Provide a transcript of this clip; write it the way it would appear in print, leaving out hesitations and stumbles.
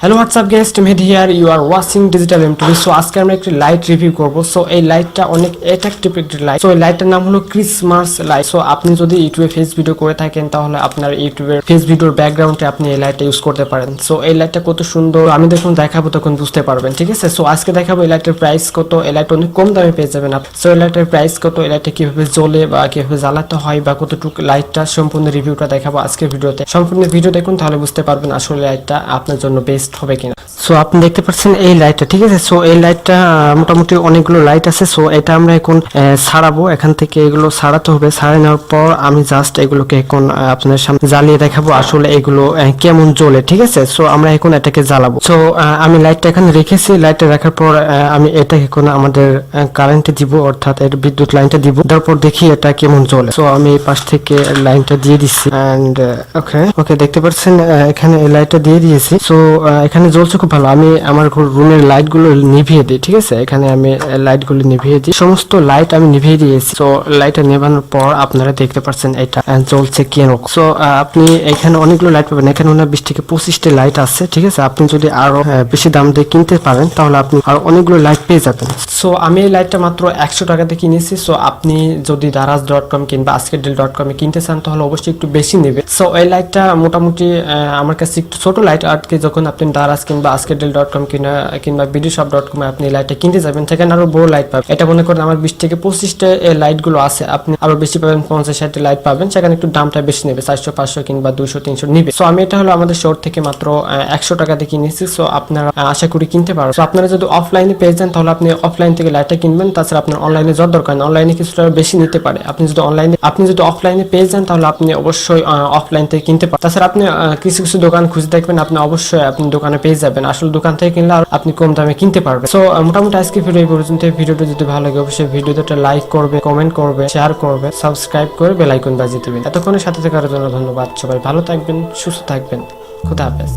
Hello WhatsApp guys, Mehedi here, you are watching digital MTV. So আজকে আমরা একটি light review করব। সো এই লাইটটা অনেক অ্যাট্রাকটিভ একটি লাইট। সো এই লাইটটার নাম হলো ক্রিসমাস লাইট। সো আপনি যদি ইউটিউবে ফেস ভিডিও করে থাকেন তাহলে আপনার ইউটিউবের ফেস ভিডিওর ব্যাকগ্রাউন্ডে আপনি এই লাইটটা ইউজ করতে পারেন। সো এই লাইটটা কত সুন্দর আমি যখন দেখাবো তখন বুঝতে পারবেন, ঠিক আছে। সো আজকে দেখাবো এই লাইটের প্রাইস কত। এই লাইট অনেক কম দামে পেয়ে যাবেন আপনি। সো এই লাইটের প্রাইস কত, এই লাইটটা কিভাবে জ্বলে বা কিভাবে জ্বালাতে হয় বা কতটুকু লাইটটা সম্পূর্ণ রিভিউটা দেখাবো আজকের ভিডিওতে। সম্পূর্ণ ভিডিও দেখুন, তাহলে বুঝতে পারবেন আসলে লাইটটা আপনার জন্য বেস্ট হবে কিনা। সো আপনি দেখতে পাচ্ছেন এই লাইটটা, ঠিক আছে। সো এই লাইটটা মোটামুটি অনেকগুলো লাইট আছে। সো এটা আমরা এখন ছাড়াবো, এখান থেকে এগুলো ছাড়াতে হবে। ছাড়িয়ে নেওয়ার পর আমি জাস্ট এগুলোকে এখন আপনার সামনে জ্বালিয়ে দেখাবো আসলে এগুলো কেমন জ্বলে, ঠিক আছে। সো আমরা এখন এটাকে জ্বালাবো। সো আমি লাইটটা এখানে রেখেছি। লাইটটা রাখার পর আমি এটা এখন আমাদের কারেন্টে দিব, অর্থাৎ এর বিদ্যুৎ লাইনটা দিব। তারপর দেখি এটা কেমন জ্বলে। সো আমি এই পাশ থেকে লাইনটা দিয়ে দিচ্ছি এন্ড ওকে দেখতে পাচ্ছেন এখানে এই লাইটটা দিয়ে দিয়েছি। সো এখানে জ্বলছে খুব ভালো। আমি আমার রুমের লাইট গুলো নিভিয়ে দিই, ঠিক আছে। এখানে আমি লাইট গুলো নিভিয়ে দিই, সমস্ত লাইট আমি নিভিয়ে দিয়েছি। তো লাইটটা নেভানোর পর আপনারা দেখতে পাচ্ছেন এটা জ্বলছে কেন। সো আপনি এখানে অনেকগুলো লাইট পাবেন। এখানে 20 থেকে 25টা লাইট আছে, ঠিক আছে। আপনি যদি আরো বেশি দাম দিয়ে কিনতে পারেন তাহলে আপনি আরো অনেকগুলো লাইট পেয়ে যাবেন। সো আমি এই লাইটটা মাত্র 100 টাকাতে কিনেছি। সো আপনি যদি daraz.com কিংবা askedel.com এ কিনতে চান তাহলে অবশ্যই একটু বেশি নেবে। সো এই লাইটটা মোটামুটি আমার কাছে একটু ছোট লাইট। আর কি যখন আপনি daraz কিংবা askedel.com কিংবা bdshop.com এ আপনি লাইটটা কিনতে যাবেন, সেখানে আরো বড় লাইট পাবেন। এটা মনে করেন আমার 20 থেকে 25টা লাইট গুলো আছে, আপনি আরো বেশি পাবেন, 50-60 লাইট পাবেন। সেখানে একটু দামটা বেশি নেবে, 400-500 কিংবা 200-300 নিবে। সো আমি এটা হলো আমাদের শহর থেকে মাত্র 100 টাকাতে কিনেছি। সো আপনারা আশা করি কিনতে পারবেন। সো আপনারা যদি অফলাইনে পেয়ে যান তাহলে আপনি অফলাইন থেকে লাইটটা কিনবেন। তাছাড়া আপনার অনলাইনে যাওয়ার দরকার নেই, অনলাইনে কিছুটা বেশি নিতে পারে। আপনি যদি অফলাইনে পেয়ে যান তাহলে আপনি অবশ্যই অফলাইন থেকে কিনতে পারেন। তাছাড়া আপনি কিছু দোকান খুঁজে দেখবেন, আপনি অবশ্যই আপনি দোকানে পেয়ে যাবেন। আসলে দোকান থেকে কিনলে আপনি কম দামে কিনতে পারবেন। সো মোটামুটি আজকে ভিডিও এই পর্যন্ত। ভিডিওটা যদি ভালো লাগে অবশ্যই ভিডিওটা লাইক করবে, কমেন্ট করবে, শেয়ার করবে, সাবস্ক্রাইব করে বেল আইকন বাজিয়ে দেবেন। এতক্ষণের সাথে থাকার জন্য ধন্যবাদ। সবাই ভালো থাকবেন, সুস্থ থাকবেন। খুদা হাফেজ।